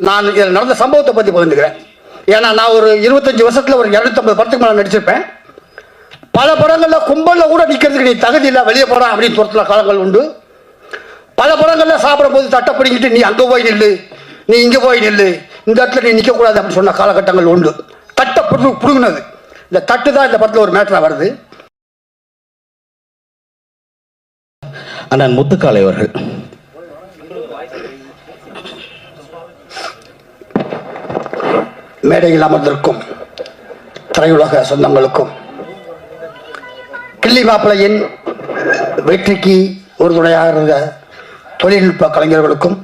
நான் இதில் நடந்த சம்பவத்தை பற்றி பகிர்ந்துக்கிறேன். ஏன்னா நான் ஒரு 25 வருஷத்தில் ஒரு 250 படத்துக்கு மேலே நடிச்சிருப்பேன். பல படங்களில் கும்பலில் கூட நிற்கிறதுக்கு நீ தகுதி இல்லை, வெளியே போடா அப்படின்னு துரத்துற காலங்கள் உண்டு. பல படங்களில் சாப்பிடும் போது தட்டை பிடிங்கிட்டு நீ அங்கே போய் நில்லு, நீ இங்கே போய் நில்லு, இந்த இடத்துல நீ நிற்கக்கூடாது அப்படின்னு சொன்ன காலகட்டங்கள் உண்டு. தட்டை புடுங்கினது, இந்த தட்டு தான் இந்த படத்தில் ஒரு மேட்டராக வருது. அண்ணன் முத்துக்காலை அவர்கள். மேடையில் அமர்ந்திருக்கும் திரையுலக சொந்தங்களுக்கும், கிள்ளி மாப்பிள்ளையின் வெற்றிக்கு உறுதுணையாக இருந்த தொழில்நுட்ப கலைஞர்களுக்கும்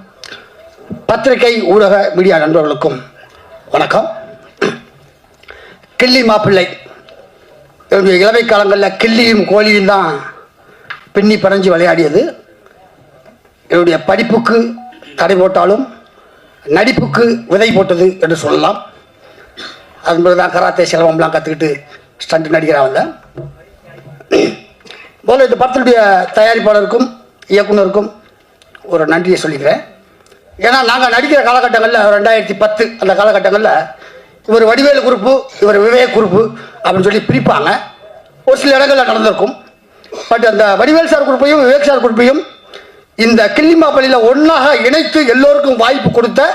பத்திரிகை ஊடக மீடியா நண்பர்களுக்கும் வணக்கம். கிள்ளி மாப்பிள்ளை என்னுடைய இளமை காலங்களில் கிள்ளியும் கோழியும் தான் பின்னி பறஞ்சு விளையாடியது. என்னுடைய படிப்புக்கு தடை போட்டாலும் நடிப்புக்கு விதை போட்டது என்று சொல்லலாம். அது தான் கராத்தே சிலம்பம்லாம் கற்றுக்கிட்டு ஸ்டண்ட் நடிக்கிறான் வந்தேன். முதல்ல இந்த படத்தினுடைய தயாரிப்பாளருக்கும் இயக்குனருக்கும் ஒரு நன்றியை சொல்லிக்கிறேன். ஏன்னா நாங்கள் நடிக்கிற காலகட்டங்களில் 2010 அந்த காலகட்டங்களில் இவர் வடிவேலு குரூப்பு, இவர் விவேக் குரூப்பு அப்படின்னு சொல்லி பிரிப்பாங்க. ஒரு சில இடங்களில் நடந்திருக்கும். பட் அந்த வடிவேல் சார் குரூப்பையும் விவேக் சார் குரூப்பையும் இந்த கிள்ளி மாப்பிள்ளையில் ஒன்றாக இணைத்து எல்லோருக்கும் வாய்ப்பு கொடுத்த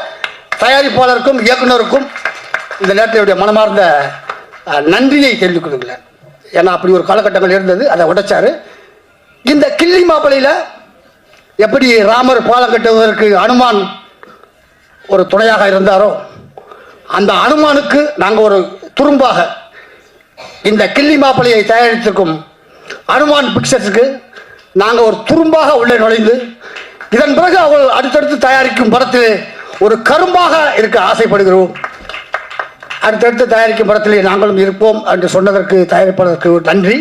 தயாரிப்பாளருக்கும் இயக்குனருக்கும் இந்த நேரத்தில் மனமார்ந்த நன்றியை தெரிந்து கொள்கிறேன். ஏன்னா அப்படி ஒரு காலகட்டங்கள் இருந்தது, அதை உடைச்சாரு. இந்த கிள்ளி மாப்பிள்ளையில் எப்படி ராமர் பாலம் கட்டுவதற்கு அனுமான் ஒரு துணையாக இருந்தாரோ, அந்த அனுமானுக்கு நாங்கள் ஒரு துரும்பாக இந்த கிள்ளி மாப்பிள்ளையை தயாரித்திருக்கும் அனுமான் பிக்சர்ஸுக்கு நாங்கள் ஒரு துரும்பாக உள்ளே நுழைந்து இதன் பிறகு அவர்கள் அடுத்தடுத்து தயாரிக்கும் படத்தில் ஒரு கரும்பாக இருக்க ஆசைப்படுகிறோம். அடுத்தடுத்து தயாரிக்கும் படத்தில் நாங்களும் இருப்போம் என்று சொன்னதற்கு தயாரிப்பாளருக்கு நன்றி.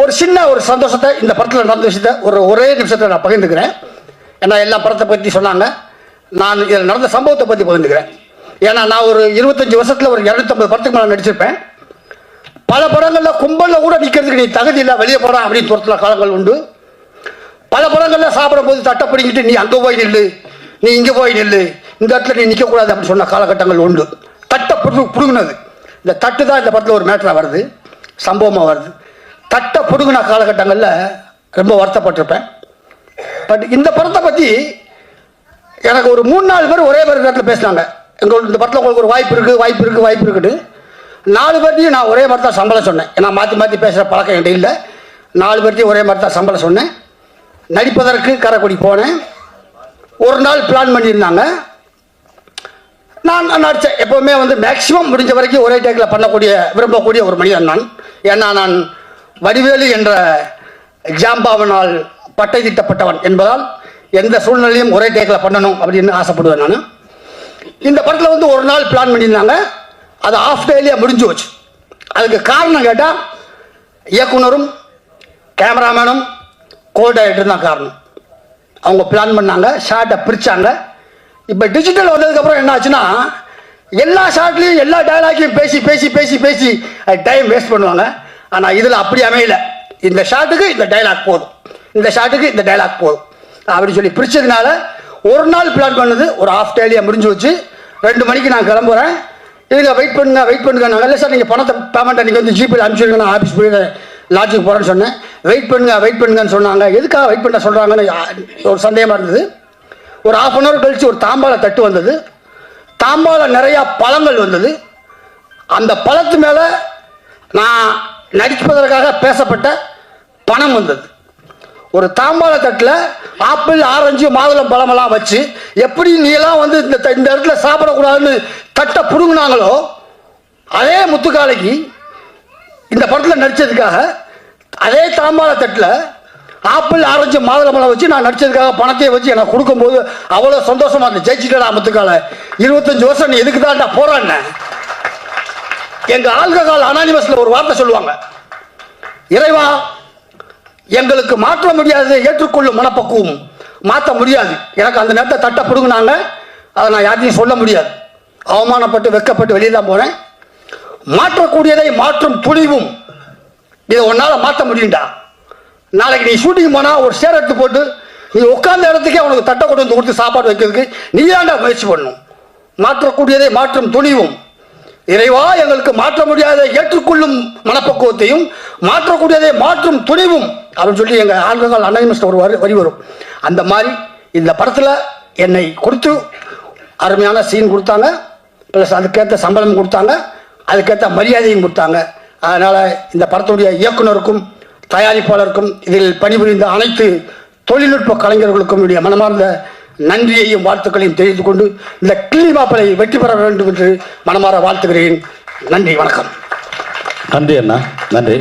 ஒரு சின்ன ஒரு சந்தோஷத்தை இந்த படத்தில் நடந்த விஷயத்தை ஒரே நிமிஷத்தில் நான் பகிர்ந்துக்கிறேன். ஏன்னா எல்லா படத்தை பற்றி சொன்னாங்க, நான் இதில் நடந்த சம்பவத்தை பற்றி பகிர்ந்துக்கிறேன். ஏன்னா நான் ஒரு 25 வருஷத்தில் ஒரு 250 படத்துக்கு மேலே நடிச்சிருப்பேன். பல படங்களில் கும்பலில் கூட நிற்கிறதுக்கு நீ தகுதி இல்லை, வெளியே போடா அப்படின்னு துரத்துற காலங்கள் உண்டு. பல படங்களில் சாப்பிடும் போது தட்டை பிடிங்கிட்டு நீ அங்கே போய் நில்லு, நீ இங்கே போய் நில்லு, இந்த இடத்துல நீ நிற்கக்கூடாது அப்படின்னு சொன்ன காலகட்டங்கள் உண்டு. தட்டை புடுங்கினது, இந்த தட்டு தான் இந்த படத்தில் ஒரு மேட்டராக வருது, சம்பவமாக வருது. தட்டை புடுங்கின காலகட்டங்களில் ரொம்ப வருத்தப்பட்டிருப்பேன். பட் இந்த படத்தை பற்றி எனக்கு ஒரு 3-4 பேர் ஒரே பேர் நேரத்தில் பேசினாங்க. எங்களுக்கு இந்த படத்தில் உங்களுக்கு ஒரு வாய்ப்பு இருக்குன்னு 4 பேர்த்தையும் நான் ஒரே மாதிரி தான் சம்பளம் சொன்னேன். ஏன்னா மாற்றி மாற்றி பேசுகிற பழக்கம் என்கிட்ட இல்லை. 4 பேர்த்தையும் ஒரே மாதிரி தான் சம்பளம் சொன்னேன். நடிப்பதற்கு காரைக்குடி போனேன். ஒரு நாள் பிளான் பண்ணியிருந்தாங்க. நான் நடித்தேன். எப்போவுமே மேக்சிமம் முடிஞ்ச வரைக்கும் ஒரே டேக்கில் விரும்பக்கூடிய ஒரு மனிதன் நான். ஏன்னா நான் வடிவேலு என்ற ஜாம்பாவனால் பட்டை திட்டப்பட்டவன் என்பதால் எந்த சூழ்நிலையும் ஒரே டேக்கில் பண்ணணும் அப்படின்னு ஆசைப்படுவேன் நான். இந்த படத்தில் ஒரு நாள் பிளான் பண்ணியிருந்தாங்க. அது ஆஃப் டேலியே முடிஞ்சு வச்சு. அதுக்கு காரணம் கேட்டால் இயக்குனரும் கேமராமேனும் கோ டைரக்டரும் தான் காரணம். அவங்க பிளான் பண்ணாங்க, ஷார்ட்டை பிரித்தாங்க. இப்போ டிஜிட்டல் வந்ததுக்கப்புறம் என்ன ஆச்சுன்னா, எல்லா ஷார்ட்லேயும் எல்லா டைலாக்கையும் பேசி பேசி பேசி பேசி டைம் வேஸ்ட் பண்ணுவாங்க. ஆனால் இதில் அப்படி அமையல. இந்த ஷார்ட்டுக்கு இந்த டைலாக் போதும், இந்த ஷார்ட்டுக்கு இந்த டைலாக் போதும் அப்படின்னு சொல்லி பிரித்ததுனால ஒரு நாள் பிளான் பண்ணது ஒரு ஆஃப் டேலியாக முடிஞ்சு வச்சு 2 மணிக்கு நான் கிளம்புறேன். இதுங்க வெயிட் பண்ணுங்க நாங்கள் இல்லை சார், நீங்கள் பணத்தை பேமெண்ட்டை நீங்கள் ஜிபேயில் அனுப்பிச்சிடுங்க, நான் ஆஃபீஸ் போய் லாட்ஜுக்கு போகிறேன்னு சொன்னேன். வெயிட் பண்ணுங்கன்னு சொன்னாங்க. எதுக்காக வெயிட் பண்ண சொல்கிறாங்கன்னு ஒரு சந்தேகமாக இருந்தது. ஒரு 1/2 hour கழித்து ஒரு தாம்பாள தட்டு வந்தது. தாம்பாளம் நிறையா பழங்கள் வந்தது. அந்த பழத்து மேலே நான் நடிப்பதற்காக பேசப்பட்ட பணம் வந்தது. ஒரு தாம்பாள தட்டில் ஆப்பிள், ஆரஞ்சு, மாதுளம் பழமெல்லாம் வச்சு எப்படி நீ எல்லாம் இந்த இடத்துல சாப்பிடக்கூடாதுன்னு தட்டை புடுங்கினாங்களோ, அதே முத்துக்காலைக்கு இந்த படத்தில் நடித்ததுக்காக அதே தாம்பாள தட்டில் ஆப்பிள், ஆரஞ்சு, மாதுளம்பழம் வச்சு நான் நடித்ததுக்காக பணத்தையே வச்சு எனக்கு கொடுக்கும்போது அவ்வளோ சந்தோஷமா இருந்துச்சு. ஜெயிச்சுட்டா முத்துக்காலை, 25 வருஷம் நீ எதுக்கு தான்டா போறான்னு. எங்கள் ஆல்கஹால் அனானிமஸில் ஒரு வார்த்தை சொல்லுவாங்க, இறைவா எங்களுக்கு மாற்ற முடியாது, ஏற்றுக்கொள்ளும் மனப்பக்குவம் மாற்ற முடியாது. எனக்கு அந்த நேரத்தை தட்டை பிடுங்கினாங்க. அதை நான் யார்த்தையும் சொல்ல முடியாது. அவமானப்பட்டு வெக்கப்பட்டு வெளியே தான் போனேன். மாற்றக்கூடியதை மாற்றும் துணிவும் இதை உன்னால் மாற்ற முடியும்டா. நாளைக்கு நீ ஷூட்டிங் போனால் ஒரு சேர் எடுத்து போட்டு நீ உட்கார்ந்த இடத்துக்கே அவனுக்கு தட்டை கொண்டு வந்து கொடுத்து சாப்பாடு வைக்கிறதுக்கு நீ ஏன்டா முயற்சி பண்ணணும்? மாற்றக்கூடியதை மாற்றும் துணிவும், இறைவா எங்களுக்கு மாற்ற முடியாத ஏற்றுக்கொள்ளும் மனப்பக்குவத்தையும் மாற்றக்கூடியதை மாற்றும் துணிவும் அப்படின்னு சொல்லி எங்கள் ஆண்கள் அன்னைமிஸ்டர் ஒரு வரி வரும். அந்த மாதிரி இந்த படத்தில் என்னை கொடுத்து அருமையான சீன் கொடுத்தாங்க, ப்ளஸ் அதுக்கேற்ற சம்பளம் கொடுத்தாங்க, அதுக்கேற்ற மரியாதையும் கொடுத்தாங்க. அதனால் இந்த படத்துடைய இயக்குனருக்கும் தயாரிப்பாளருக்கும் இதில் பணிபுரிந்த அனைத்து தொழில்நுட்ப கலைஞர்களுக்கும் என்னுடைய மனமார்ந்த நன்றியையும் வாழ்த்துக்களையும் தெரிவித்துக் கொண்டு இந்த கிள்ளி மாப்பிளை வெற்றி பெற வேண்டும் என்று மனமாற வாழ்த்துகிறேன். நன்றி, வணக்கம். நன்றி அண்ணா, நன்றி.